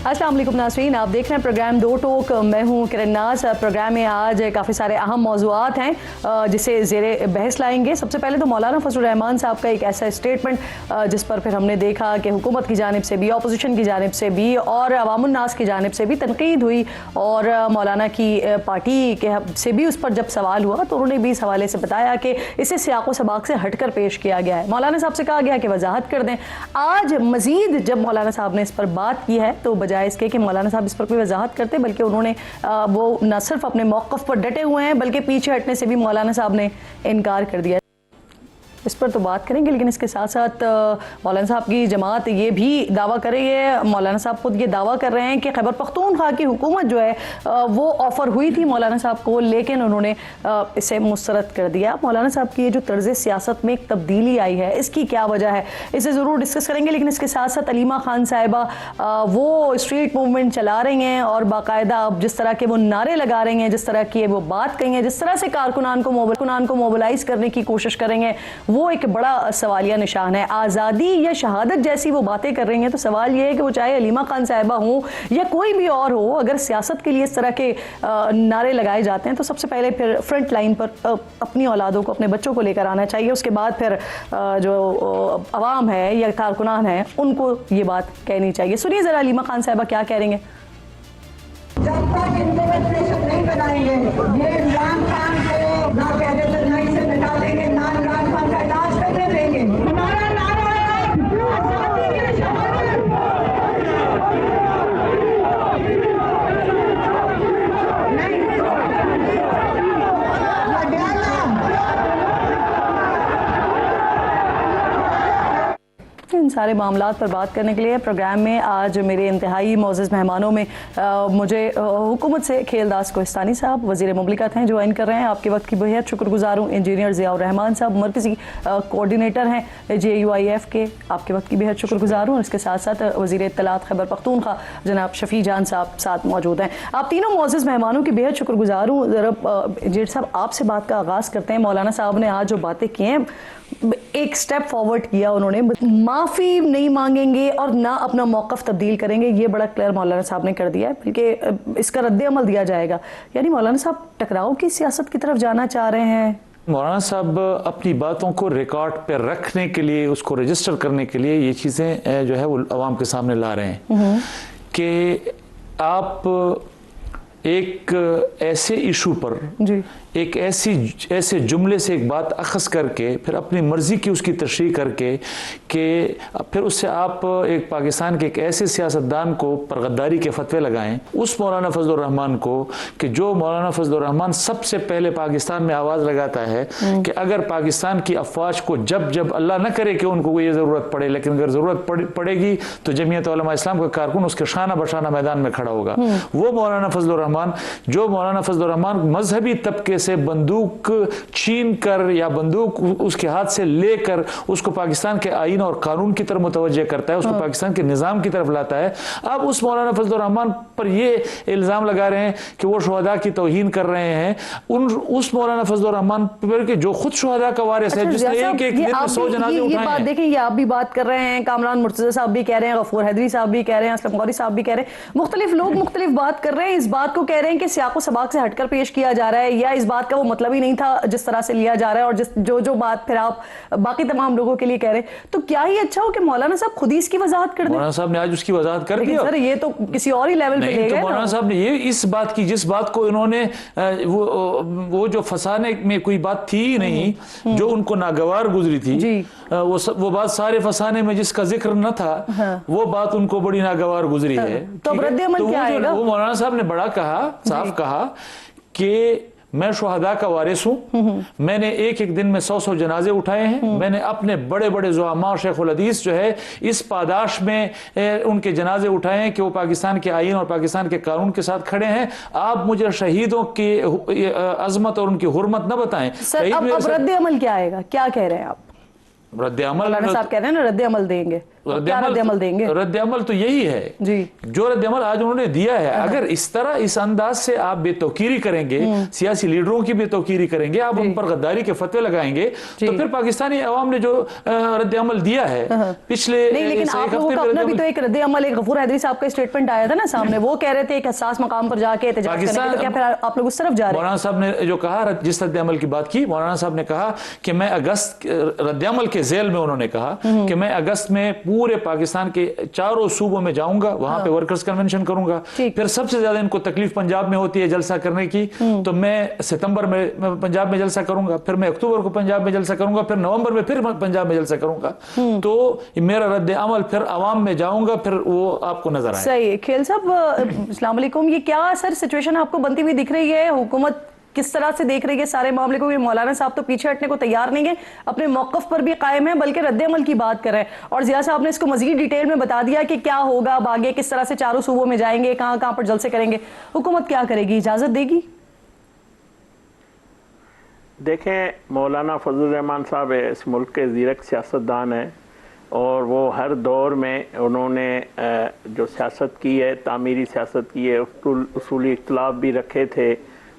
अस्सलाम वालेकुम नाज़रीन, आप देख रहे हैं प्रोग्राम दो टोक। मैं हूं किरण नाज। प्रोग्राम में आज काफ़ी सारे अहम मौज़ूआत हैं जिसे ज़ेरे बहस लाएंगे। सबसे पहले तो मौलाना फजलुर रहमान साहब का एक ऐसा स्टेटमेंट जिस पर फिर हमने देखा कि हुकूमत की जानिब से भी, अपोजिशन की जानिब से भी और अवामुन्नास की जानिब से भी तनकीद हुई और मौलाना की पार्टी के से भी उस पर जब सवाल हुआ तो उन्होंने भी इस हवाले से बताया कि इसे सियाक़ो सबाक़ से हट कर पेश किया गया है। मौलाना साहब से कहा गया कि वजाहत कर दें। आज मज़ीद जब मौलाना साहब ने इस पर बात की है तो बजाय इसके कि मौलाना साहब इस पर कोई वजाहत करते, बल्कि उन्होंने वो न सिर्फ अपने मौक़िफ़ पर डटे हुए हैं बल्कि पीछे हटने से भी मौलाना साहब ने इनकार कर दिया। इस पर तो बात करेंगे, लेकिन इसके साथ साथ मौलाना साहब की जमात ये भी दावा कर रही है, मौलाना साहब खुद ये दावा कर रहे हैं कि खैबर पख्तूनख्वा की हुकूमत जो है वो ऑफ़र हुई थी मौलाना साहब को, लेकिन उन्होंने इसे मुस्तरद कर दिया। मौलाना साहब की ये जो तर्ज़ सियासत में एक तब्दीली आई है, इसकी क्या वजह है, इसे ज़रूर डिस्कस करेंगे। लेकिन इसके साथ साथ अलीमा खान साहिबा वो स्ट्रीट मूवमेंट चला रही हैं और बाकायदा अब जिस तरह के वो नारे लगा रही हैं, जिस तरह की वो बात कही है, जिस तरह से कारकुनान को मोबिलाइज करने की कोशिश करेंगे, वो एक बड़ा सवालिया निशान है। आज़ादी या शहादत जैसी वो बातें कर रही हैं, तो सवाल ये है कि वो चाहे अलीमा खान साहिबा हो या कोई भी और हो, अगर सियासत के लिए इस तरह के नारे लगाए जाते हैं तो सबसे पहले फिर फ्रंट लाइन पर अपनी औलादों को, अपने बच्चों को लेकर आना चाहिए। उसके बाद फिर जो अवाम है या कारकुनान है उनको ये बात कहनी चाहिए। सुनिए ज़रा अलीमा खान साहिबा क्या कह रही हैं। जब तक इनको नहीं बनाएंगे, ये इमरान खान को ना कहते थे नहीं से मिटा देंगे, ना इमरान खान का इलाज करने देंगे। हमारा नारा है आजादी की शहादत। इन सारे मामलात पर बात करने के लिए प्रोग्राम में आज मेरे इंतहाई मोअज़्ज़ज़ मेहमानों में मुझे हुकूमत से खेलदास कोहिस्तानी साहब वज़ीर मुमलिकत हैं, ज्वाइन कर रहे हैं। आपके वक्त की बेहद शुक्रगुजार हूँ। इंजीनियर ज़ियाउर रहमान साहब मरकज़ी कोऑर्डिनेटर हैं JUIF के, आपके वक्त की बेहद शुक्रगुजार हूँ। इसके साथ साथ वज़ीर इत्तलात खैबर पख्तूनख्वा जनाब शफ़ी जान साहब साथ मौजूद हैं। आप तीनों मोअज़्ज़ज़ मेहमानों की बेहद शुक्रगुजार हूँ। ज़रा इंजीनियर साहब आपसे बात का आगाज़ करते हैं। मौलाना साहब ने आज जो बातें की हैं, एक स्टेप फॉरवर्ड किया उन्होंने, माफ़ी नहीं मांगेंगे और ना अपना मौक़िफ़ तब्दील करेंगे, ये बड़ा क्लियर मौलाना साहब ने कर दिया है, बल्कि इसका रद्द अमल दिया जाएगा। यानी मौलाना साहब टकराव की सियासत की तरफ जाना चाह रहे हैं। मौलाना साहब अपनी बातों को रिकॉर्ड पर रखने के लिए, उसको रजिस्टर करने के लिए ये चीज़ें जो है वो आवाम के सामने ला रहे हैं कि आप एक ऐसे इशू पर जी एक ऐसे जुमले से एक बात अखज़ करके फिर अपनी मर्ज़ी की उसकी तशरीह करके कि फिर उससे आप एक पाकिस्तान के एक ऐसे सियासतदान को पर गद्दारी के फतवे लगाएं, उस मौलाना फजलुर रहमान को, कि जो मौलाना फजलुर रहमान सबसे पहले पाकिस्तान में आवाज़ लगाता है कि अगर पाकिस्तान की अफवाज को जब जब अल्लाह न करे कि उनको ये ज़रूरत पड़े, लेकिन अगर ज़रूरत पड़ेगी तो जमीयत उलमा इस्लाम का कारकुन उसके शाना बशाना मैदान में खड़ा होगा। वो मौलाना फजलुर रहमान, जो मौलाना फजलुर रहमान मजहबी तबके से बंदूक छीन कर या बंदूक उसके हाथ से लेकर उसको पाकिस्तान के आईन और कानून की तरफ मुतवज्जे करता है, उसको पाकिस्तान के निज़ाम की तरफ लाता है। अब उस मौलाना फजलुर रहमान पर ये इल्ज़ाम लगा रहे हैं कि वो शुहदा की तौहीन कर रहे हैं। उस मौलाना फजलुर रहमान पर कि जो खुद शुहदा का वारिस है, जिसने एक दिन में 100 जनाजे उठाए हैं। देखें, ये आप भी बात कर रहे हैं, कामरान मुर्तज़ा साहब भी कह रहे हैं, गफूर हैदरी साहब भी कह रहे हैं, असलम गौरी साहब भी कह रहे हैं, मुख्तलिफ लोग मुख्तलिफ बात कर रहे हैं। इस बात को कह रहे हैं कि सियाक़ो सबाक़ से हटकर पेश किया जा रहा है, या इस बात का वो मतलब ही नहीं था जिस तरह से लिया जा रहा है, और जो बात फिर आप बाकी तमाम लोगों के लिए कह रहे हैं। तो क्या ही अच्छा हो कि मौलाना साहब खुद ही इसकी वजाहत कर दें। मौलाना साहब ने आज उसकी वजाहत कर दी। सर ये तो किसी और ही लेवल पे ले गए। मौलाना साहब ने ये इस बात की, जिस बात को इन्होंने वो जो फसाने में कोई बात थी ही नहीं, जो उनको नागवार गुजरी थी जी, वो बात सारे फसाने में जिसका जिक्र न था, वो बात उनको बड़ी नागवार गुजरी है। तो रद्द अमल क्या आएगा? वो मौलाना साहब ने बड़ा कहा, साफ कहा कि मैं शुहदा का वारिस हूँ, मैंने एक दिन में 100 जनाजे उठाए हैं, मैंने अपने बड़े बड़े ज़ुआमा और शेखुल हदीस जो है इस पादाश में उनके जनाजे उठाए हैं कि वो पाकिस्तान के आईन और पाकिस्तान के कानून के साथ खड़े हैं। आप मुझे शहीदों की अजमत और उनकी हुर्मत न बताएं। अब रद्द अमल क्या आएगा, क्या कह रहे हैं आप? रद्द अमल मौलाना साहब कह रहे हैं ना रद्द अमल देंगे, रद्द-ए-अमल देंगे? रद्द-ए-अमल तो यही है जी, जो रद्द-ए-अमल आज उन्होंने दिया है। अगर इस तरह इस अंदाज से आप बेतौकीरी करेंगे, सियासी लीडरों की बेतौकीरी करेंगे, आप उन पर गद्दारी के फतवे लगाएंगे, तो फिर पाकिस्तानी अवाम ने जो रद्द-ए-अमल दिया है पिछले नहीं, लेकिन आप लोगों का अपना भी तो एक रद्द-ए-अमल, एक गफूर हैदरी साहब का स्टेटमेंट आया था ना सामने, वो कह रहे थे एक हसास मकाम पर जाके एहतजाज करने के, तो क्या फिर आप लोग उस तरफ जा रहे हैं? मौलाना साहब ने जो कहा, जिस रद्द-ए-अमल की बात की, मौलाना साहब ने कहा कि मैं अगस्त, रद्द-ए-अमल के जेल में उन्होंने कहा कि मैं अगस्त में पूरे पाकिस्तान के चारों सूबों में जाऊंगा, वहां पे वर्कर्स कन्वेंशन करूंगा। फिर सबसे ज्यादा इनको तकलीफ पंजाब में होती है जलसा करने की, तो मैं सितंबर में पंजाब में जलसा करूंगा, फिर मैं अक्टूबर को पंजाब में जलसा करूंगा, फिर नवंबर में फिर पंजाब में जलसा करूंगा। तो मेरा रद्द-ए-अमल फिर अवाम में जाऊंगा, फिर वो आपको नजर आएगा। सही। खेल साहब, अस्सलाम वालेकुम। ये क्या सर सिचुएशन आपको बनती हुई दिख रही है? हुकूमत किस तरह से देख रही है सारे मामले को? ये मौलाना साहब तो पीछे हटने को तैयार नहीं है, अपने मौकफ पर भी कायम है, बल्कि रद्द-ए-अमल की बात कर रहे हैं। और जिया साहब ने इसको मजीद डिटेल में बता दिया कि क्या होगा अब आगे, किस तरह से चारों सूबों में जाएंगे, कहां कहां पर जलसे करेंगे। हुकूमत क्या करेगी, इजाजत देगी? देखें, मौलाना फजल रहमान साहब इस मुल्क के ज़ीरक सियासतदान हैं और वो हर दौर में उन्होंने जो सियासत की है, तामीरी सियासत की है, उसूली इख्तलाफ भी रखे थे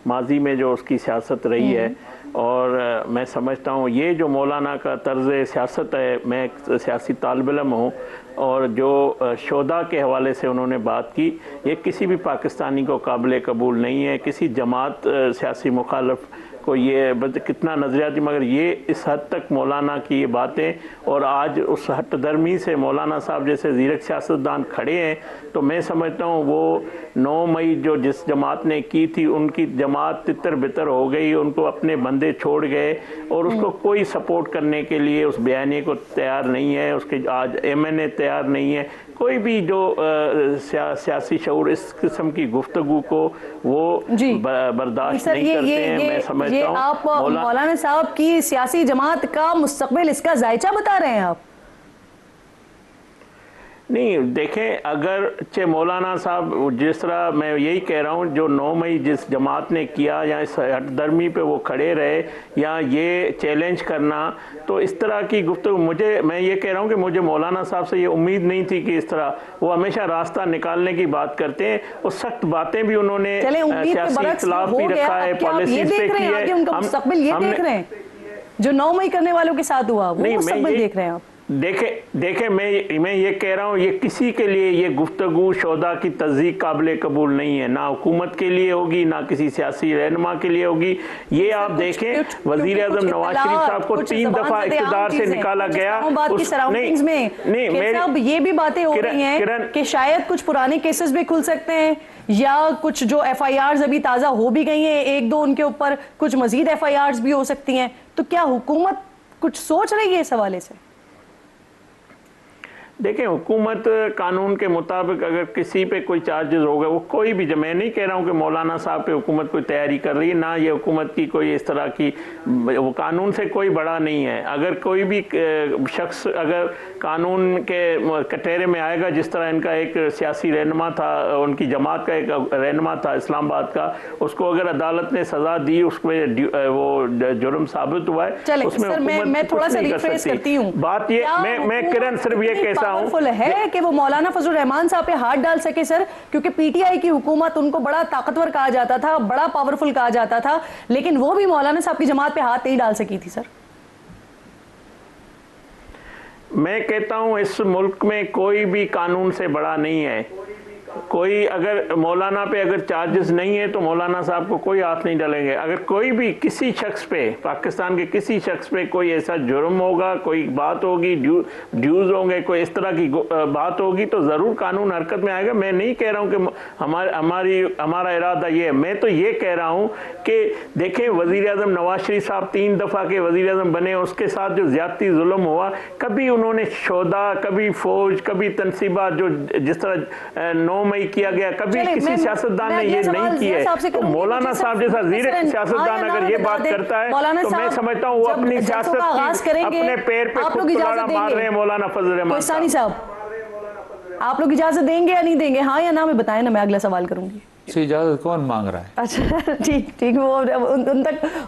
माजी में जो उसकी सियासत रही है। और मैं समझता हूँ ये जो मौलाना का तर्ज़ सियासत है, मैं एक सियासी तालिब इल्म हूँ, और जो शोदा के हवाले से उन्होंने बात की, ये किसी भी पाकिस्तानी को काबिल कबूल नहीं है। किसी जमात सियासी मुखालफ को ये कितना नज़रियाती, मगर ये इस हद तक मौलाना की ये बातें, और आज उस हट दरमी से मौलाना साहब जैसे ज़ीरक सियासतदान खड़े हैं, तो मैं समझता हूँ वो 9 मई जो जिस जमात ने की थी, उनकी जमात तितर बितर हो गई, उनको अपने बंदे छोड़ गए और उसको कोई सपोर्ट करने के लिए उस बयानी को तैयार नहीं है। उसके आज MNA तैयार नहीं है, कोई भी जो सियासी शऊर इस किस्म की गुफ्तगू को वो बर्दाश्त नहीं करते हैं। मैं समझता हूँ आप मौलाना साहब की सियासी जमात का मुस्तकबिल, इसका जायचा बता रहे हैं आप? नहीं, देखें, अगर चे मौलाना साहब जिस तरह, मैं यही कह रहा हूँ, जो 9 मई जिस जमात ने किया या इस हटदर्मी पे वो खड़े रहे या ये चैलेंज करना, तो इस तरह की गुफ्तगू मैं ये कह रहा हूँ कि मुझे मौलाना साहब से ये उम्मीद नहीं थी कि इस तरह वो हमेशा रास्ता निकालने की बात करते हैं और सख्त बातें भी उन्होंने सियासी इख्तिलाफ भी रखा है, पॉलिसीज पे की है। उनका मुस्तकबिल ये देख रहे हैं जो 9 मई करने वालों के साथ हुआ, वो मुस्तकबिल देख रहे हैं आप? देखे मैं ये कह रहा हूँ, ये किसी के लिए ये गुफ्तगू शोदा की तस्दीक काबिल कबूल नहीं है, ना हुकूमत के लिए होगी, ना किसी सियासी रहनुमा के लिए होगी। ये आप देखें, वज़ीर आज़म नवाज शरीफ साहब को 3 दफ़ा इक़्तिदार से निकाला गया। नहीं, ये भी बातें हो रही हैं कि शायद कुछ पुराने केसेस भी खुल सकते हैं, या कुछ जो FIRs अभी ताज़ा हो भी गई हैं 1-2 उनके ऊपर, कुछ मजीद FIRs भी हो सकती हैं। तो क्या हुकूमत कुछ सोच रही है इस हवाले से? देखें, हुकूमत कानून के मुताबिक अगर किसी पे कोई चार्जेस होगा, वो कोई भी, मैं नहीं कह रहा हूँ कि मौलाना साहब पे हुकूमत कोई तैयारी कर रही है, ना ये हुकूमत की कोई इस तरह की, वो कानून से कोई बड़ा नहीं है। अगर कोई भी शख्स अगर कानून के कटहरे में आएगा, जिस तरह इनका एक सियासी रहनुमा था, उनकी जमात का एक रहनुमा था इस्लामाबाद का, उसको अगर अदालत ने सज़ा दी, उसमें वो जुर्म साबित हुआ है, उसमें मैं थोड़ा सा रिफ्रेश करती हूँ बात। ये मैं किरण सिर्फ ये कहता पावरफुल है कि वो मौलाना फजल रहमान साहब पे हाथ डाल सके सर, क्योंकि PTI की हुकूमत उनको बड़ा ताकतवर कहा जाता था, बड़ा पावरफुल कहा जाता था, लेकिन वो भी मौलाना साहब की जमात पे हाथ नहीं डाल सकी थी सर। मैं कहता हूं इस मुल्क में कोई भी कानून से बड़ा नहीं है। कोई अगर मौलाना पे अगर चार्जेस नहीं है तो मौलाना साहब को कोई हाथ नहीं डालेंगे। अगर कोई भी किसी शख्स पे, पाकिस्तान के किसी शख्स पे कोई ऐसा जुर्म होगा, कोई बात होगी, ड्यूज होंगे, कोई इस तरह की बात होगी, तो ज़रूर कानून हरकत में आएगा। मैं नहीं कह रहा हूँ कि हमारा इरादा ये है। मैं तो ये कह रहा हूँ कि देखें, वज़ीर आज़म नवाज शरीफ साहब 3 दफ़ा के वज़ीर आज़म बने, उसके साथ जो ज़्यादती जुल्म हुआ, कभी उन्होंने शोदा, कभी फौज, कभी तनसीबात, जो जिस तरह 9 मई किया गया, कभी किसी सियासतदान ने ये नहीं किया है। तो मौलाना साहब जैसा ज़ीरक सियासतदान अगर ये बात करता है, तो मैं समझता हूँ वो अपनी सियासत की अपने पैर पे खुद कुल्हाड़ा मार रहे हैं। मौलाना फजल रहमान साहब, आप लोग इजाजत देंगे या नहीं देंगे? हाँ या ना में बताएं ना, मैं अगला सवाल करूंगी। से इजाजत कौन मांग रहा है? अच्छा ठीक ठीक, वो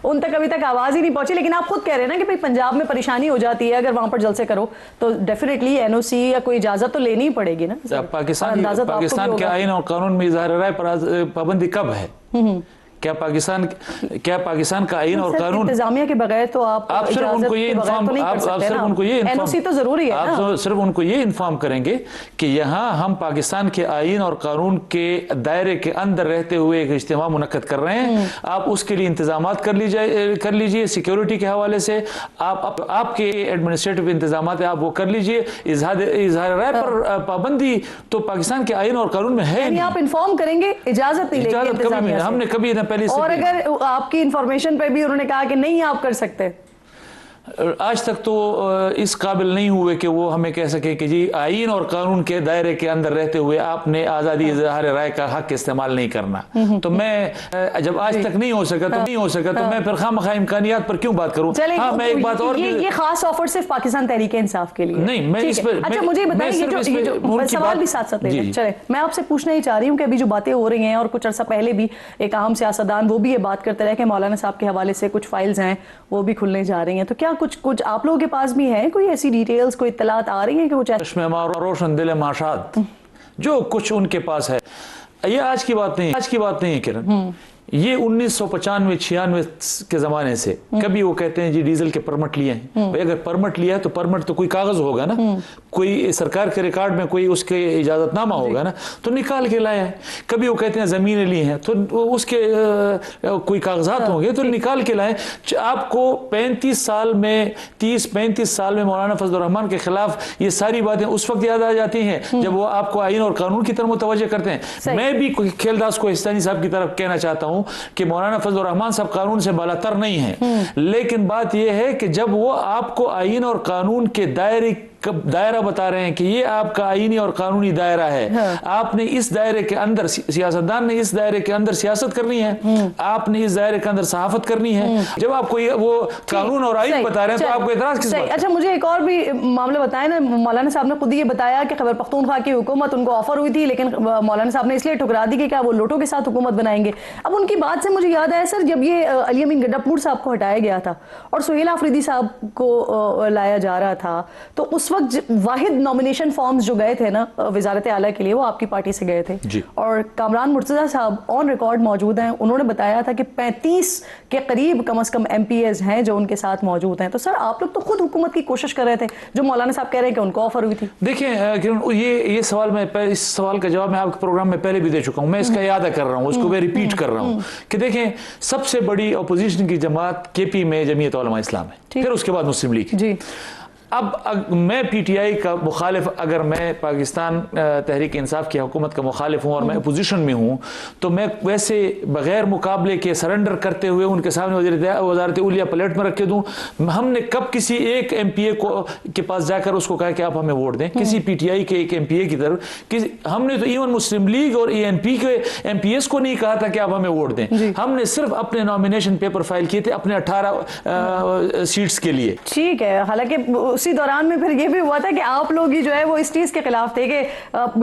उन तक अभी तक आवाज ही नहीं पहुंची। लेकिन आप खुद कह रहे हैं ना कि भाई पंजाब में परेशानी हो जाती है अगर वहां पर जलसे करो, तो डेफिनेटली एनओसी या कोई इजाजत तो लेनी ही पड़ेगी ना। पाकिस्तान के आईन और कानून में इजहार राय पर पाबंदी कब है? क्या पाकिस्तान का आईन और कानून इंतजामिया के बगैर तो आप सिर्फ उनको ये इन्फॉर्म एनओसी तो जरूरी है ना। आप सिर्फ उनको ये इन्फॉर्म करेंगे कि यहाँ हम पाकिस्तान के आईन और कानून के दायरे के अंदर रहते हुए एक इज्तिमा मुनक्कद कर रहे हैं, आप उसके लिए इंतजाम कर लीजिए सिक्योरिटी के हवाले से, आपके एडमिनिस्ट्रेटिव इंतजाम आप वो कर लीजिए। इजहार राय पर पाबंदी तो पाकिस्तान के आईन और कानून में है। आप इन्फॉर्म करेंगे, इजाजत नहीं लेंगे, हमने कभी और अगर आपकी इंफॉर्मेशन पे भी उन्होंने कहा कि नहीं आप कर सकते, आज तक तो इस काबिल नहीं हुए कि वो हमें कह सके कि जी आईन और कानून के दायरे के अंदर रहते हुए आपने आज़ादी इज़हार राय का हक इस्तेमाल नहीं करना। तो मैं जब आज तक नहीं हो सका तो मैं फिर खामखा इम्कानियात पर क्यों बात करूं? हाँ, मैं एक बात और ये खास ऑफर सिर्फ पाकिस्तान तहरीक इंसाफ के लिए नहीं, मैं इस पर अच्छा मुझे बताइए, ये जो सवाल भी साथ साथ ले चले, मैं आपसे पूछना ही चाह रही हूँ कि अभी जो बातें हो रही हैं और कुछ अर्सा पहले भी एक अहम सियासतदान वो भी ये बात करते रहे कि मौलाना साहब के हवाले से कुछ फाइल्स हैं वो भी खुलने जा रही हैं, तो क्या कुछ आप लोगों के पास भी है कोई ऐसी डिटेल्स, कोई इत्तलात आ रही है कि कुछ रोशन दिल माशात जो कुछ उनके पास है? ये आज की बात नहीं है किरण, ये 1995-96 के ज़माने से कभी वो कहते हैं जी डीजल के परमिट लिए हैं। भाई अगर परमिट लिया है तो परमिट तो कोई कागज़ होगा ना, कोई सरकार के रिकॉर्ड में कोई उसके इजाज़तनामा होगा ना, तो निकाल के लाया है। कभी वो कहते हैं ज़मीनें ली हैं तो उसके कोई कागजात होंगे तो निकाल के लाए। आपको 35 साल में 30-35 साल में मौलाना फजल रहमान के खिलाफ ये सारी बातें उस वक्त याद आ जाती हैं जब वो आपको आईन और कानून की तरफ मुतवज्जे करते हैं। मैं भी खेलदास कोहिस्तानी साहब की तरफ कहना चाहता हूँ कि मौलाना फजल रहमान साहब कानून से बालातर नहीं है, लेकिन बात यह है कि जब वो आपको आईन और कानून के दायरा बता रहे हैं कि ये आपका आईनी और कानूनी दायरा है, आपने इस दायरे के अंदर सियासतदान ने इस दायरे के अंदर सियासत करनी है, आपने इस दायरे के अंदर सहाफत करनी है। जब आपको वो कानून और आईन बता रहे हैं तो आपको इतराज किस बात? अच्छा मुझे एक और भी मामला बताया ना, मौलाना साहब ने खुद ये बताया कि खैबर पख्तूनख्वा की हुकूमत उनको ऑफर हुई थी, लेकिन मौलाना साहब ने इसलिए ठुकरा दी कि क्या वो लोटों के साथ हुकूमत बनाएंगे। अब उनकी बात से मुझे याद आया सर, जब ये अली अमीन गड्ढापुर साहब को हटाया गया था और सुहेल आफरीदी साहब को लाया जा रहा था, तो उस वक्त वाहिद नॉमिनेशन फॉर्म्स जो गए थे ना वजारत आला के लिए वो आपकी पार्टी से गए थे और कामरान मुर्तजा साहब ऑन रिकॉर्ड मौजूद हैं, उन्होंने बताया था कि 35 के करीब कम से कम MPs हैं जो उनके साथ मौजूद हैं। तो सर आप लोग तो खुद हुकूमत की कोशिश कर रहे थे, जो मौलाना साहब कह रहे हैं कि उनको ऑफर हुई थी। देखिए किरण, ये सवाल मैं इस सवाल का जवाब मैं आपके प्रोग्राम में पहले भी दे चुका हूं, मैं इसका याद कर रहा हूं, उसको मैं रिपीट कर रहा हूं कि देखें सबसे बड़ी अपोजिशन की जमात KP में जमीयत उलमा इस्लाम है, फिर उसके बाद मुस्लिम लीग जी। अब मैं PTI का मुखालिफ, अगर मैं पाकिस्तान तहरीक इंसाफ की हुकूमत का मुखालिफ हूँ और मैं अपोजिशन में हूँ, तो मैं वैसे बगैर मुकाबले के सरेंडर करते हुए उनके सामने वजारत उलिया प्लेट में रख के दूँ? हमने कब किसी एक MPA के पास जाकर उसको कहा कि आप हमें वोट दें? किसी PTI के एक MPA की तरफ हमने तो इवन मुस्लिम लीग और ENP के MPS को नहीं कहा था कि आप हमें वोट दें। हमने सिर्फ अपने नॉमिनेशन पेपर फाइल किए थे अपने 18 सीट्स के लिए। ठीक है, हालांकि उसी दौरान में फिर ये भी हुआ था कि आप लोग ही जो है वो इस चीज के खिलाफ थे कि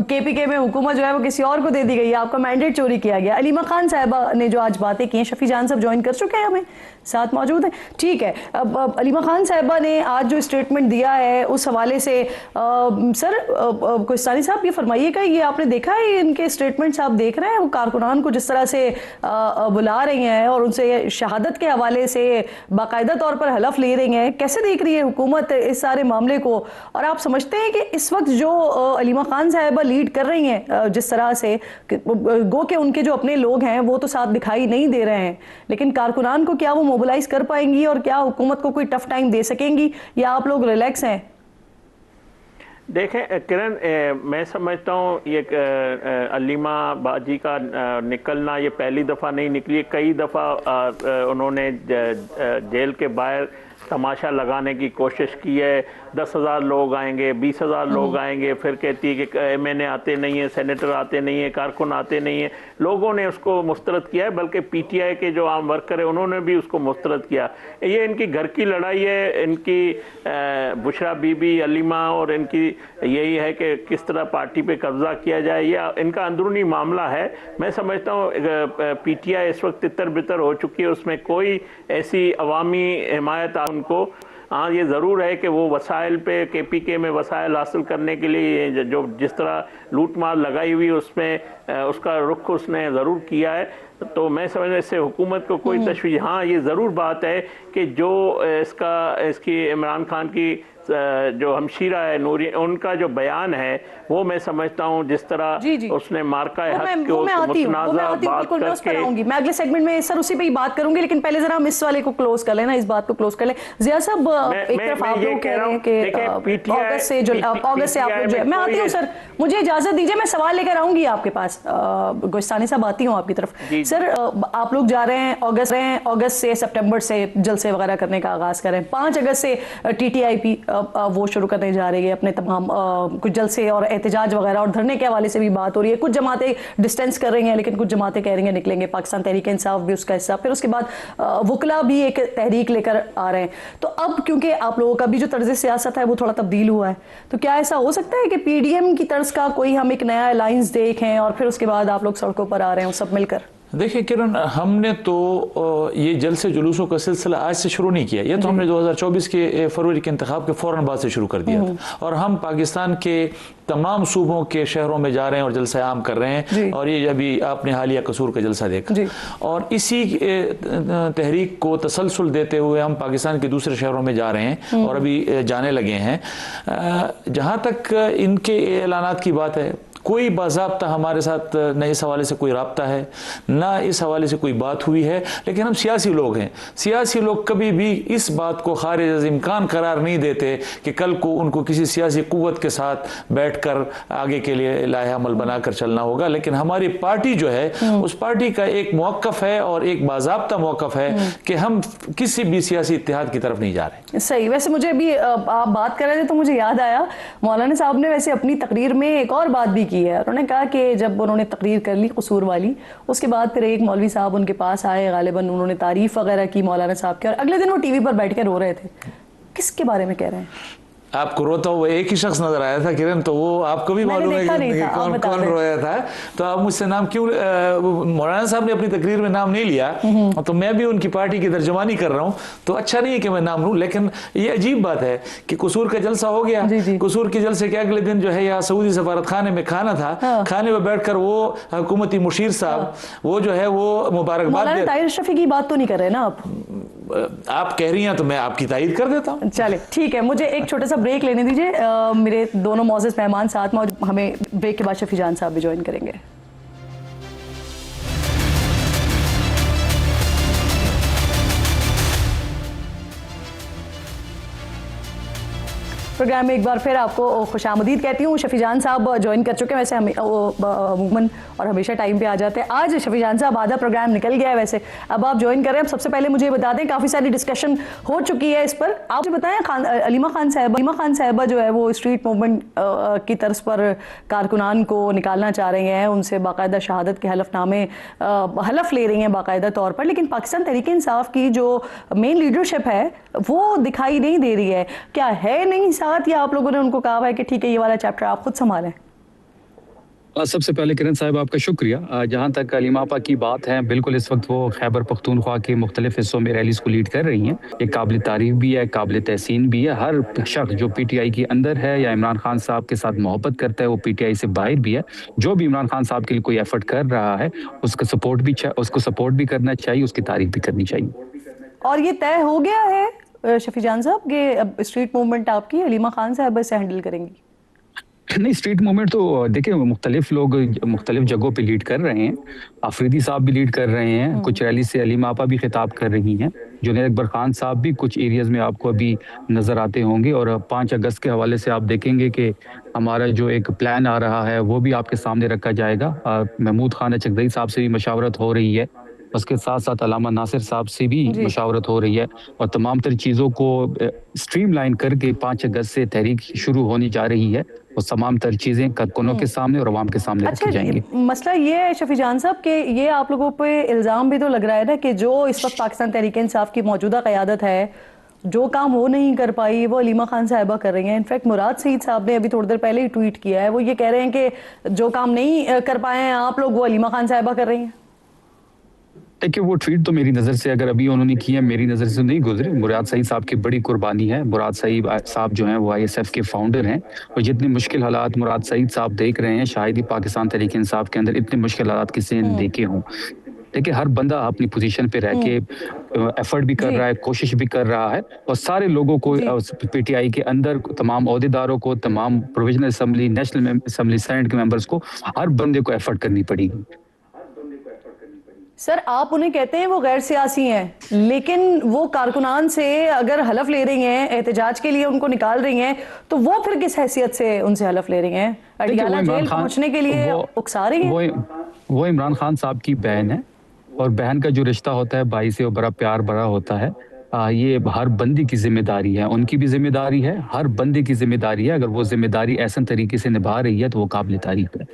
KPK में हुकूमत जो है वो किसी और को दे दी गई है, आपका मैंडेट चोरी किया गया। अलीमा खान साहिबा ने जो आज बातें की हैं, शफी जान साहब ज्वाइन कर चुके हैं, हमें साथ मौजूद हैं। ठीक है, अब अलीमा खान साहिबा ने आज जो स्टेटमेंट दिया है उस हवाले से सर कोहिस्तानी साहब ये फरमाइएगा, ये आपने देखा है इनके स्टेटमेंट्स आप देख रहे हैं, वो कारकुनान को जिस तरह से बुला रही हैं और उनसे शहादत के हवाले से बाकायदा तौर पर हलफ ले रही हैं, कैसे देख रही है हुकूमत इस सारे मामले को? और आप समझते हैं कि इस वक्त जो अलीमा खान साहिबा लीड कर रही हैं जिस तरह से, गो के उनके जो अपने लोग हैं वो तो साथ दिखाई नहीं दे रहे हैं, लेकिन कारकुनान को क्या वो मोबिलाइज कर पाएंगी और क्या हुकूमत को कोई टफ टाइम दे सकेंगी, या आप लोग रिलैक्स हैं? देखें किरण, मैं समझता हूँ ये अलीमा बाजी का निकलना ये पहली दफ़ा नहीं निकली, कई दफ़ा उन्होंने जेल के बाहर तमाशा लगाने की कोशिश की है। 10,000 लोग आएंगे, 20,000 लोग आएंगे, फिर कहती है कि MNA आते नहीं है, सेनेटर आते नहीं है, कारकुन आते नहीं है। लोगों ने उसको मुस्तरद किया है, बल्कि PTI के जो आम वर्कर है उन्होंने भी उसको मुस्तरद किया। ये इनकी घर की लड़ाई है, इनकी बुशरा बीबी, अलीमा, और इनकी यही है कि किस तरह पार्टी पे कब्जा किया जाए। ये इनका अंदरूनी मामला है। मैं समझता हूँ PTI इस वक्त तितर बितर हो चुकी है, उसमें कोई ऐसी अवामी हिमायत उनको। हाँ, ये ज़रूर है कि वो वसाइल पे KPK में वसाइल हासिल करने के लिए जो जिस तरह लूट मार लगाई हुई उसमें उसका रुख उसने ज़रूर किया है। तो मैं समझ इससे हुकूमत को कोई तशवीश। हाँ, ये ज़रूर बात है कि जो इसकी इमरान खान की जो हमशीरा है नूरी, उनका जो बयान है वो मैं समझता हूँ जिस तरह उसने मार्का हक के मुतनाज़ा बात करके। मैं अगले सेगमेंट में सर उसी पे ही बात करूंगी, लेकिन पहले जरा हम इस वाले को क्लोज कर लेना, इस बात को क्लोज कर ले। जिया साहब, एक तरफ आप लोग कह रहे हैं कि अगस्त से आप लोग जो है, मैं आती हूँ सर, मुझे इजाजत दीजिए, मैं सवाल लेकर आऊंगी आपके पास। गोस्तानी साहब, आती हूँ आपकी तरफ। सर, आप लोग जा रहे हैं अगस्त से सितंबर से जलसे वगैरह करने का आगाज करें। 5 अगस्त से TTIP वो शुरू करने जा रही है अपने तमाम कुछ जलसे और एहतजाज वगैरह और धरने के हवाले से भी बात हो रही है। कुछ जमातें डिस्टेंस कर रही हैं, लेकिन कुछ जमातें कह रही हैं निकलेंगे। पाकिस्तान तहरीक इंसाफ भी उसका हिस्सा, फिर उसके बाद वकला भी एक तहरीक लेकर आ रहे हैं। तो अब क्योंकि आप लोगों का भी जो तर्ज सियासत है वो थोड़ा तब्दील हुआ है, तो क्या ऐसा हो सकता है कि PDM की तर्ज का कोई हम एक नया अलायंस देखें और फिर उसके बाद आप लोग सड़कों पर आ रहे हैं सब मिलकर? देखिए किरण, हमने तो ये जलसे जुलूसों का सिलसिला आज से शुरू नहीं किया। ये तो हमने 2024 के फरवरी के इंतखाब के फ़ौरन बाद से शुरू कर दिया था, और हम पाकिस्तान के तमाम सूबों के शहरों में जा रहे हैं और जलसा आम कर रहे हैं। और ये अभी आपने हालिया कसूर का जलसा देखा, और इसी तहरीक को तसलसल देते हुए हम पाकिस्तान के दूसरे शहरों में जा रहे हैं और अभी जाने लगे हैं। जहाँ तक इनके ऐलानात की बात है, कोई बाज़ाब्ता हमारे साथ न इस हवाले से कोई राब्ता है, ना इस हवाले से कोई बात हुई है। लेकिन हम सियासी लोग हैं, सियासी लोग कभी भी इस बात को खारिज इम्कान करार नहीं देते कि कल को उनको किसी सियासी कुव्वत के साथ बैठकर आगे के लिए लाहे अमल बनाकर चलना होगा। लेकिन हमारी पार्टी जो है, उस पार्टी का एक मौक़िफ़ है और एक बाज़ाब्ता मौक़िफ़ है कि हम किसी भी सियासी इत्तेहाद की तरफ नहीं जा रहे। सही। वैसे मुझे अभी आप बात कर रहे थे तो मुझे याद आया, मौलाना साहब ने वैसे अपनी तकरीर में एक और बात भी की है। उन्होंने कहा कि जब उन्होंने तकरीर कर ली कसूर वाली, उसके बाद फिर एक मौलवी साहब उनके पास आए, गालिबन उन्होंने तारीफ वगैरह की मौलाना साहब की, और अगले दिन वो टीवी पर बैठ कर रो रहे थे। किसके बारे में कह रहे हैं? आपको रोता हुआ एक ही शख्स नजर आया था किरण, तो वो आपको भी मालूम है कि कौन रोया था। तो आप मुझसे नाम क्यों, मौलाना साहब ने अपनी तकरीर में नाम नहीं लिया, तो मैं भी उनकी पार्टी की तर्जुमानी कर रहा हूँ, तो अच्छा नहीं है कि मैं नाम लूँ। लेकिन ये अजीब बात है कि कसूर का जलसा हो गया, कसूर के जलसे के अगले दिन जो है यहाँ सऊदी सफारत खाने में खाना था, खाने में बैठकर वो हुकूमती मुशीर साहब वो जो है वो मुबारकबाद। ताहिर अशरफी की बात तो नहीं कर रहे ना आप कह रही हैं तो मैं आपकी तारीफ कर देता हूँ। चले ठीक है, मुझे एक छोटा सा ब्रेक लेने दीजिए। मेरे दोनों मौजूद मेहमान साथ में, हमें ब्रेक के बाद शफी जान साहब भी ज्वाइन करेंगे। प्रोग्राम में एक बार फिर आपको खुशामदीद कहती हूँ। शफी जान साहब ज्वाइन कर चुके हैं, वैसे हमें अमूमन और हमेशा टाइम पे आ जाते हैं। आज शफी जान साहब आधा प्रोग्राम निकल गया है, वैसे अब आप ज्वाइन कर रहे हैं। अब सबसे पहले मुझे ये बता दें, काफ़ी सारी डिस्कशन हो चुकी है इस पर। आप मुझे बताएं, अलीमा खान साहिबा जो है वो स्ट्रीट मूवमेंट की तर्ज पर कारकुनान को निकालना चाह रही हैं, उनसे बाकायदा शहादत के हलफनामे हलफ ले रही हैं बाकायदा तौर पर, लेकिन पाकिस्तान तहरीक इंसाफ की जो मेन लीडरशिप है वो दिखाई नहीं दे रही है। क्या है नहीं साथ, या आप लोगों ने उनको कहा है कि ठीक है ये वाला चैप्टर आप खुद संभालें? सबसे पहले किरण साहब आपका शुक्रिया। जहाँ तक अलीमा आपा की बात है, बिल्कुल इस वक्त वो खैबर पख्तूनख्वा के मुख्तलिफ हिस्सों में रैलीज को लीड कर रही हैं। एक काबिल तारीफ भी है, काबिल तहसीन भी है। हर शख्स जो PTI के अंदर है या इमरान खान साहब के साथ मोहब्बत करता है, वो PTI से बाहर भी है, जो भी इमरान खान साहब के लिए कोई एफर्ट कर रहा है उसको सपोर्ट भी करना चाहिए, उसकी तारीफ भी करनी चाहिए। और ये तय हो गया है शफी जान साहब कि अब स्ट्रीट मूवमेंट आपकी अलीमा खान साहब से हैंडल करेंगी? नहीं, स्ट्रीट मूवमेंट तो देखिए मुख्तलिफ लोग मुख्तलिफ जगहों पे लीड कर रहे हैं। आफरीदी साहब भी लीड कर रहे हैं, कुछ रैली से अलीमा आपा भी खिताब कर रही हैं। जुनैद अकबर खान साहब भी कुछ एरियाज में आपको अभी नज़र आते होंगे। और 5 अगस्त के हवाले से आप देखेंगे कि हमारा जो एक प्लान आ रहा है वो भी आपके सामने रखा जाएगा। महमूद खान चकदई साहब से भी मशावरत हो रही है उसके साथ साथ अल्लामा नासिर साहब से भी मशावरत हो रही है और तमाम तर चीज़ों को स्ट्रीमलाइन करके 5 अगस्त से तहरीक शुरू होनी जा रही है। वो तमाम तर चीज़ें कारकुनों के सामने और अवाम के सामने रखी जाएंगी। मसला ये है शफी जान साहब कि ये आप लोगों पे इल्ज़ाम भी तो लग रहा है ना कि जो इस वक्त पाकिस्तान तहरीक इंसाफ की मौजूदा क़यादत है, जो काम वो नहीं कर पाई वो अलीमा खान साहिबा कर रही हैं। इनफैक्ट मुराद सईद साहब ने अभी थोड़ी देर पहले ही ट्वीट किया है, वो ये कह रहे हैं कि जो काम नहीं कर पाए हैं आप लोग वो अलीमा खान साहिबा कर रही हैं। देखिए वो ट्वीट तो मेरी नज़र से अगर अभी उन्होंने किया मेरी नज़र से नहीं गुजरे। मुराद सईद साहब की बड़ी कुर्बानी है। मुराद सईद साहब जो हैं वो ISF के फाउंडर हैं और जितने मुश्किल हालात मुराद सईद साहब देख रहे हैं शायद ही पाकिस्तान तहरीक इंसाफ के अंदर इतने मुश्किल हालात किसी ने देखे हों। देखिए हर बंदा अपनी पोजीशन पे रह के एफर्ट भी कर रहा है, कोशिश भी कर रहा है और सारे लोगों को PTI के अंदर तमाम ओहदेदारों को, तमाम provisional assembly, national assembly, senate के मेंबर्स को हर बंदे को एफर्ट करनी पड़ेगी। सर आप उन्हें कहते हैं वो गैर सियासी हैं, लेकिन वो कारकुनान से अगर हलफ ले रही हैं, एहतजाज के लिए उनको निकाल रही हैं, तो वो फिर किस हैसियत से उनसे हलफ ले रही हैं? अडियाला जेल पहुंचने के लिए उकसा रही हैं? वो इमरान खान साहब की बहन है और बहन का जो रिश्ता होता है भाई से वो बड़ा प्यार भरा होता है। ये हर बंदी की जिम्मेदारी है, उनकी भी जिम्मेदारी है, हर बंदे की जिम्मेदारी है। अगर वो जिम्मेदारी ऐसे तरीके से निभा रही है तो वो काबिल तारीफ है।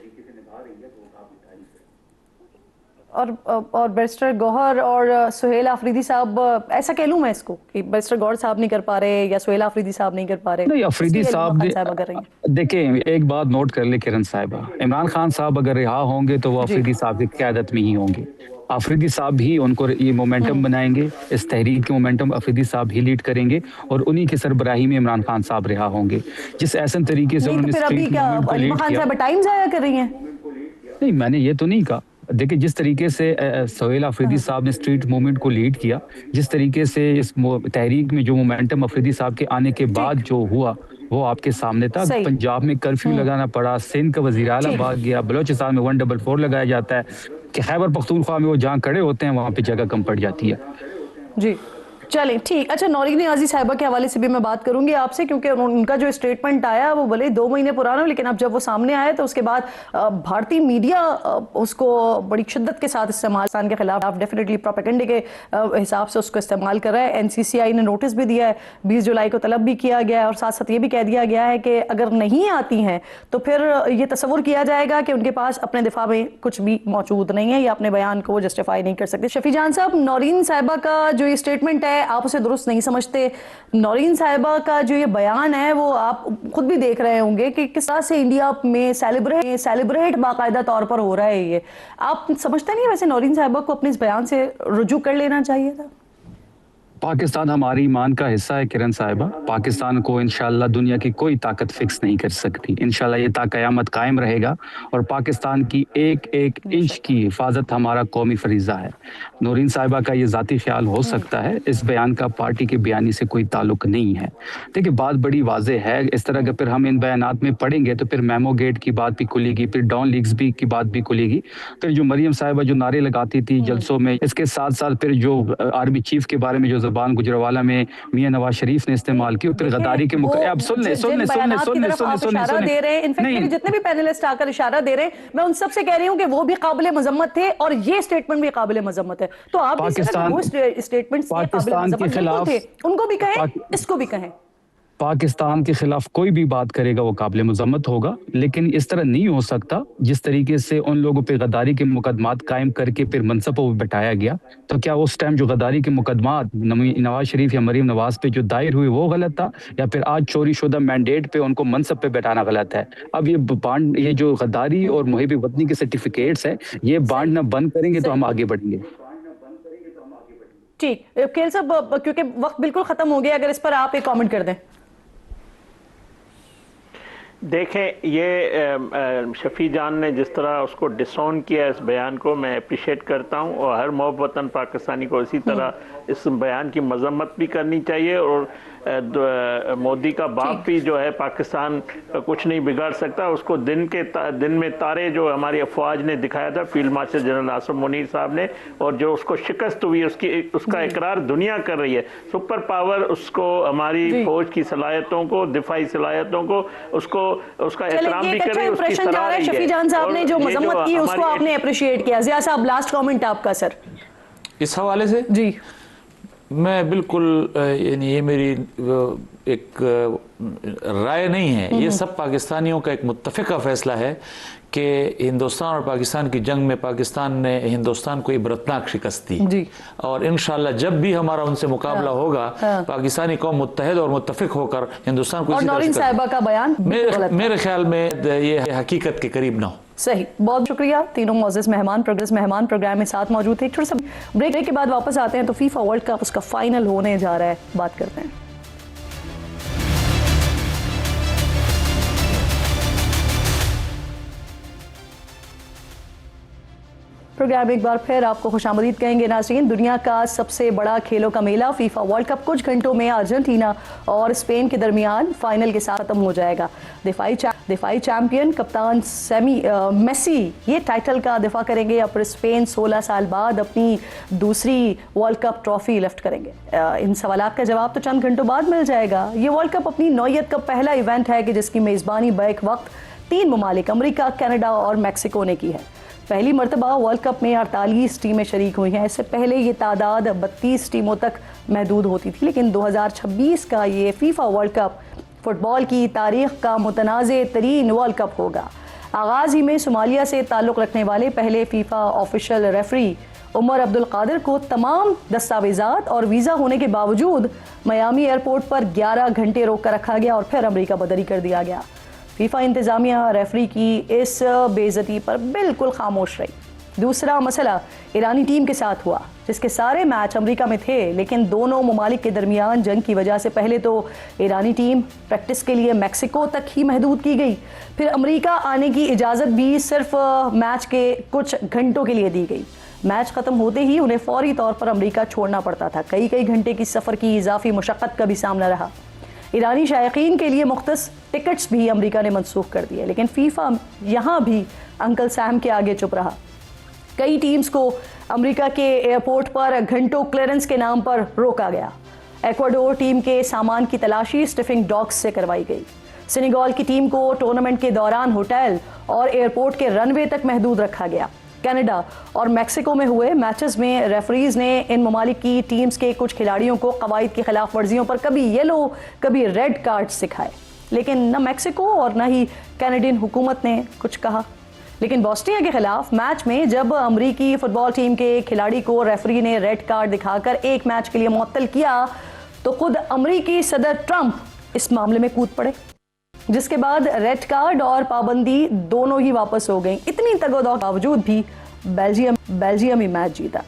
और बैरिस्टर गौहर और सुहेल आफरीदी साहब, ऐसा कह लूं मैं इसको कि बैरिस्टर गौहर साहब नहीं कर पा रहे या सुहेल आफरीदी साहब नहीं कर पा रहे? नहीं, आफरीदी साहब देखें एक बात नोट कर ले किरण साहिबा, इमरान खान साहब अगर रिहा होंगे तो वो आफरीदी साहब की क़यादत में ही होंगे। आफरीदी साहब भी उनको ये मोमेंटम बनाएंगे, इस तहरीक के मोमेंटम आफरीदी साहब ही लीड करेंगे और उन्हीं के सरबराही में इमरान खान साहब रिहा होंगे। जिस ऐसे तरीके से उन्होंने टाइम जाया कर रही हैं। नहीं, मैंने ये तो नहीं कहा। देखिए जिस तरीके से सुहेल आफरीदी साहब ने स्ट्रीट मूवमेंट को लीड किया, जिस तरीके से इस तहरीक में जो मोमेंटम आफरीदी साहब के आने के बाद जो हुआ वो आपके सामने था। पंजाब में कर्फ्यू लगाना पड़ा, सिंध का वजीर आला भाग गया, बलोचिस्तान में 144 लगाया जाता है कि खैबर पख्तूनख्वा में वो जहाँ खड़े होते हैं वहाँ पे जगह कम पड़ जाती है। जी चलें ठीक। अच्छा, नौरीन नियाज़ी साहिबा के हवाले से भी मैं बात करूंगी आपसे, क्योंकि उनका जो स्टेटमेंट आया वो भले 2 महीने पुराना हो, लेकिन अब जब वो सामने आया तो उसके बाद भारतीय मीडिया उसको बड़ी शिद्दत के साथ इस्तेमाल के खिलाफ डेफिनेटली प्रोपेगेंडे के हिसाब से उसको इस्तेमाल कर रहा है। NCCI ने नोटिस भी दिया है, 20 जुलाई को तलब भी किया गया है और साथ साथ ये भी कह दिया गया है कि अगर नहीं आती हैं तो फिर ये तस्वुर किया जाएगा कि उनके पास अपने दिफा में कुछ भी मौजूद नहीं है या अपने बयान को जस्टिफाई नहीं कर सकते। शफी जान साहब, नौरीन साहिबा का जो ये स्टेटमेंट है आप उसे दुरुस्त नहीं समझते? नौरीन साहिबा का जो ये बयान है वो आप खुद भी देख रहे होंगे कि किस तरह से इंडिया में सेलिब्रेट बाकायदा तौर पर हो रहा है। ये आप समझते नहीं वैसे नौरीन साहिबा को अपने इस बयान से रुजू कर लेना चाहिए था? पाकिस्तान हमारी ईमान का हिस्सा है किरण साहिबा। पाकिस्तान को इंशाल्लाह दुनिया की कोई ताकत फिक्स नहीं कर सकती। इंशाल्लाह ये क़यामत कायम रहेगा और पाकिस्तान की एक एक इंच की हिफाजत हमारा कौमी फरीज़ा है। नौरीन साहिबा का ये ज़ाती ख्याल हो सकता है, इस बयान का पार्टी के बयानी से कोई ताल्लुक नहीं है। देखिए बात बड़ी वाज़ेह है, इस तरह के फिर हम इन बयानात में पढ़ेंगे तो फिर मेमो गेट की बात भी खुलेगी, फिर डॉन लीग्स भी की बात भी खुलेगी, फिर जो मरियम साहिबा जो नारे लगाती थी जलसों में, इसके साथ साथ फिर जो आर्मी चीफ के बारे में जो ज़बान गुजरावाला में मियां नवाज शरीफ ने इस्तेमाल की, फिर गद्दारी के अब सुन ले जितने भी पैनलिस्ट आकर इशारा दे रहे हैं मैं उन सबसे कह रही हूं कि वो भी काबिल मजम्मत थे और ये स्टेटमेंट भी काबिल मजम्मत है। तो आप स्टेटमेंट्स उनको भी कहें, इसको भी कहें। पाकिस्तान के खिलाफ कोई भी बात करेगा वो काबिल मजम्मत होगा, लेकिन इस तरह नहीं हो सकता जिस तरीके से उन लोगों पे गद्दारी के मुकदमात कायम करके फिर मनसबों पर बैठाया गया। तो क्या उस टाइम जो गद्दारी के मुकदमात नवाज शरीफ या मरीम नवाज पे जो दायर हुए वो गलत था, या फिर आज चोरी शुदा मैंडेट पे उनको मनसब पे बैठाना गलत है? अब ये जो गद्दारी और मुहिब वतनी के सर्टिफिकेट्स है ये बांटना बंद करेंगे तो हम आगे बढ़ेंगे। ठीक, खेल साहब क्योंकि वक्त बिल्कुल खत्म हो गया, अगर इस पर आप एक कमेंट कर दें। देखें, ये शफी जान ने जिस तरह उसको डिसऑन किया इस बयान को मैं अप्रिशिएट करता हूं और हर मोहब्बतन पाकिस्तानी को इसी तरह इस बयान की मजम्मत भी करनी चाहिए। और मोदी का बाप भी जो है पाकिस्तान का कुछ नहीं बिगाड़ सकता, उसको दिन में तारे जो हमारी अफवाज ने दिखाया था field marshal general Asim Munir साहब ने, और जो उसको शिकस्त हुई उसका इकरार दुनिया कर रही है। सुपर पावर उसको हमारी फौज की सलाहियतों को, दिफाई सलाहियतों को, उसका एहतराम भी कर रही है, उसकी सराह रही है। शफी जान साहब ने जो मजम्मत की उसको आपने अप्रिशिएट किया। जिया साहब लास्ट कमेंट आपका। सर इस हवाले से जी मैं बिल्कुल यानी ये मेरी एक राय नहीं है, ये सब पाकिस्तानियों का एक मुत्तफ़िका फ़ैसला है कि हिंदुस्तान और पाकिस्तान की जंग में पाकिस्तान ने हिंदुस्तान को इबरतनाक शिकस्त दी जी। और इंशाल्लाह जब भी हमारा उनसे मुकाबला होगा पाकिस्तानी कौम मुत्तहिद और मुत्तफ़िक होकर हिंदुस्तान को और इसी तरह नौरीन से साहिबा का बयान मेरे ख्याल में ये हकीकत के करीब ना हो। सही, बहुत शुक्रिया। तीनों मोअज़्ज़ज़ मेहमान प्रोग्राम में साथ मौजूद थे। छोटा सा ब्रेक के बाद वापस आते हैं तो फीफा वर्ल्ड कप उसका फाइनल होने जा रहा है, बात करते हैं। प्रोग्राम एक बार फिर आपको खुशामदीद कहेंगे नाज़रीन। दुनिया का सबसे बड़ा खेलों का मेला फीफा वर्ल्ड कप कुछ घंटों में अर्जेंटीना और स्पेन के दरमियान फाइनल के साथ खत्म हो जाएगा। दिफाई चैंपियन कप्तान मेसी ये टाइटल का दिफा करेंगे और स्पेन 16 साल बाद अपनी दूसरी वर्ल्ड कप ट्रॉफी लिफ्ट करेंगे। इन सवालात का जवाब तो चंद घंटों बाद मिल जाएगा। ये वर्ल्ड कप अपनी नौयत का पहला इवेंट है कि जिसकी मेज़बानी बैक वक्त 3 ममालिक अमरीका, कनाडा और मैक्सिको ने की है। पहली मरतबा वर्ल्ड कप में 48 टीमें शरीक हुई हैं। इससे पहले ये तादाद 32 टीमों तक महदूद होती थी, लेकिन 2026 का ये फीफा वर्ल्ड कप फुटबॉल की तारीख का मुतनाज़े तरीन वर्ल्ड कप होगा। आगाज़ ही में सोमालिया से ताल्लुक़ रखने वाले पहले FIFA official referee Umar Abdul Qadir को तमाम दस्तावेज़ात और वीज़ा होने के बावजूद मियामी एयरपोर्ट पर 11 घंटे रोक कर रखा गया और फिर अमरीका बदरी कर दिया गया। फीफा इंतज़ामिया रेफरी की इस बेइज्जती पर बिल्कुल खामोश रही। दूसरा मसला ईरानी टीम के साथ हुआ, जिसके सारे मैच अमेरिका में थे, लेकिन दोनों ममालिक के दरमियान जंग की वजह से पहले तो ईरानी टीम प्रैक्टिस के लिए मैक्सिको तक ही महदूद की गई, फिर अमेरिका आने की इजाज़त भी सिर्फ मैच के कुछ घंटों के लिए दी गई। मैच ख़त्म होते ही उन्हें फौरी तौर पर अमेरिका छोड़ना पड़ता था। कई घंटे की सफ़र की इजाफी मशक्क़त का भी सामना रहा। ईरानी शायकीन के लिए मुख्तस टिकट्स भी अमेरिका ने मनसूख कर दिए, लेकिन फीफा यहाँ भी अंकल सैम के आगे चुप रहा। कई टीम्स को अमेरिका के एयरपोर्ट पर घंटों क्लियरेंस के नाम पर रोका गया। एक्वाडोर टीम के सामान की तलाशी स्टिफिंग डॉग्स से करवाई गई। सेनेगल की टीम को टूर्नामेंट के दौरान होटल और एयरपोर्ट के रनवे तक महदूद रखा गया। कनाडा और मैक्सिको में हुए मैचेस में रेफरीज ने इन ममालिक की टीम्स के कुछ खिलाड़ियों को कवायद की खिलाफ वर्जियों पर कभी येलो कभी रेड कार्ड सिखाए, लेकिन न मैक्सिको और न ही कैनेडियन हुकूमत ने कुछ कहा। लेकिन बोस्निया के खिलाफ मैच में जब अमरीकी फुटबॉल टीम के खिलाड़ी को रेफरी ने रेड कार्ड दिखाकर एक मैच के लिए मुअत्तल किया तो खुद अमरीकी सदर ट्रंप इस मामले में कूद पड़े, जिसके बाद रेड कार्ड और पाबंदी दोनों ही वापस हो गई। इतनी तगोदौड़ के बावजूद भी बेल्जियम ही मैच जीता।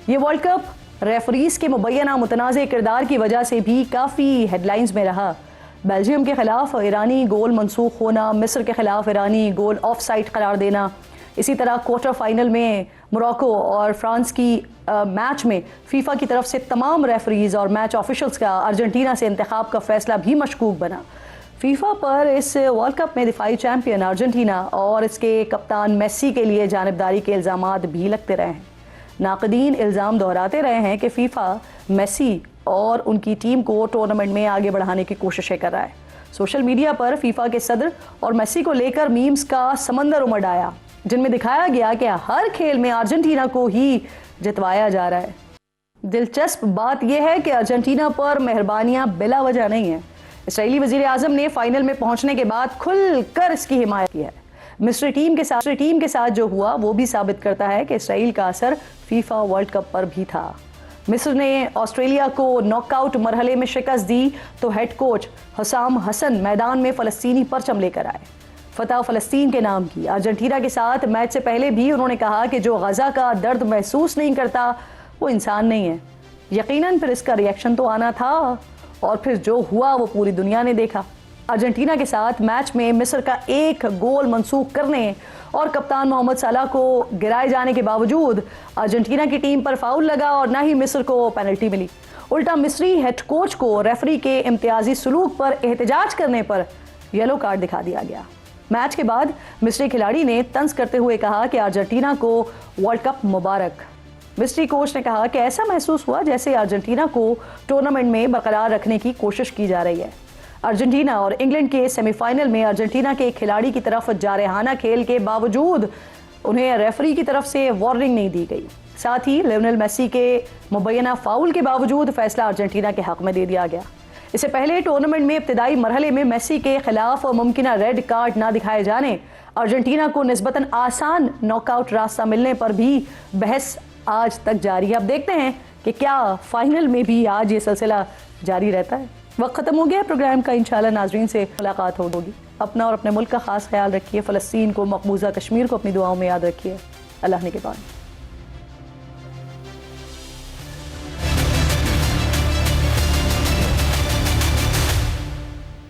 ये वर्ल्ड कप रेफरीज के मुबैना मुतनाज़े किरदार की वजह से भी काफ़ी हेडलाइंस में रहा। बेल्जियम के खिलाफ ईरानी गोल मनसूख होना, मिस्र के खिलाफ ईरानी गोल ऑफ साइड करार देना, इसी तरह क्वार्टर फाइनल में मोरक्को और फ्रांस की मैच में फीफा की तरफ से तमाम रेफरीज और मैच ऑफिशल्स का अर्जेंटीना से इंतखाब का फैसला भी मशकूक बना। फीफा पर इस वर्ल्ड कप में दिफाई चैंपियन अर्जेंटीना और इसके कप्तान मेसी के लिए जानिबदारी के इल्ज़ामात भी लगते रहे हैं। नाक़दीन इल्ज़ाम दोहराते रहे हैं कि फीफा मेसी और उनकी टीम को टूर्नामेंट में आगे बढ़ाने की कोशिशें कर रहा है। सोशल मीडिया पर फीफा के सदर और मेसी को लेकर मीम्स का समंदर उमड़ आया, जिनमें दिखाया गया कि हर खेल में अर्जेंटीना को ही जितवाया जा रहा है। दिलचस्प बात यह है कि अर्जेंटीना पर मेहरबानियां बिला वजह नहीं है। इसराइली वज़ीर आज़म ने फाइनल में पहुंचने के बाद खुलकर इसकी हिमायत की है। मिस्र टीम के साथ जो हुआ वो भी साबित करता है कि इसराइल का असर फीफा वर्ल्ड कप पर भी था। मिस्र ने ऑस्ट्रेलिया को नॉकआउट मरहले में शिकस्त दी तो हेड कोच हुसाम हसन मैदान में फ़लस्तीनी परचम लेकर आए, फतह फ़लस्तीन के नाम की। अर्जेंटीना के साथ मैच से पहले भी उन्होंने कहा कि जो गज़ा का दर्द महसूस नहीं करता वो इंसान नहीं है। यकीनन फिर इसका रिएक्शन तो आना था और फिर जो हुआ वो पूरी दुनिया ने देखा। अर्जेंटीना के साथ मैच में मिस्र का एक गोल मनसूख करने और कप्तान मोहम्मद सलाह को गिराए जाने के बावजूद अर्जेंटीना की टीम पर फाउल लगा और न ही मिस्र को पेनल्टी मिली। उल्टा मिस्री हेड कोच को रेफरी के इम्तियाजी सलूक पर एहतजाज करने पर येलो कार्ड दिखा दिया गया। मैच के बाद मिस्री खिलाड़ी ने तंज करते हुए कहा कि अर्जेंटीना को वर्ल्ड कप मुबारक। मिस्री कोच ने कहा कि ऐसा महसूस हुआ जैसे अर्जेंटीना को टूर्नामेंट में बरकरार रखने की कोशिश की जा रही है। अर्जेंटीना और इंग्लैंड के सेमीफाइनल में अर्जेंटीना के खिलाड़ी की तरफ जारहाना खेल के बावजूद उन्हें रेफरी की तरफ से वार्निंग नहीं दी गई। साथ ही लियोनेल मेसी के मुबैना फाउल के बावजूद फैसला अर्जेंटीना के हक में दे दिया गया। इससे पहले टूर्नामेंट में इब्तिदाई मरहले में मेसी के खिलाफ मुमकिन रेड कार्ड ना दिखाए जाने, अर्जेंटीना को निस्बतन आसान नॉकआउट रास्ता मिलने पर भी बहस आज तक जारी है। अब देखते हैं कि क्या फाइनल में भी आज ये सिलसिला जारी रहता है। वक्त खत्म हो गया प्रोग्राम का, इंशाल्लाह नाजरीन से मुलाकात होगी। अपना और अपने मुल्क का खास ख्याल रखिए। फ़लस्तीन को, मकबूजा कश्मीर को अपनी दुआओं में याद रखिए। अल्लाह ने के बाद।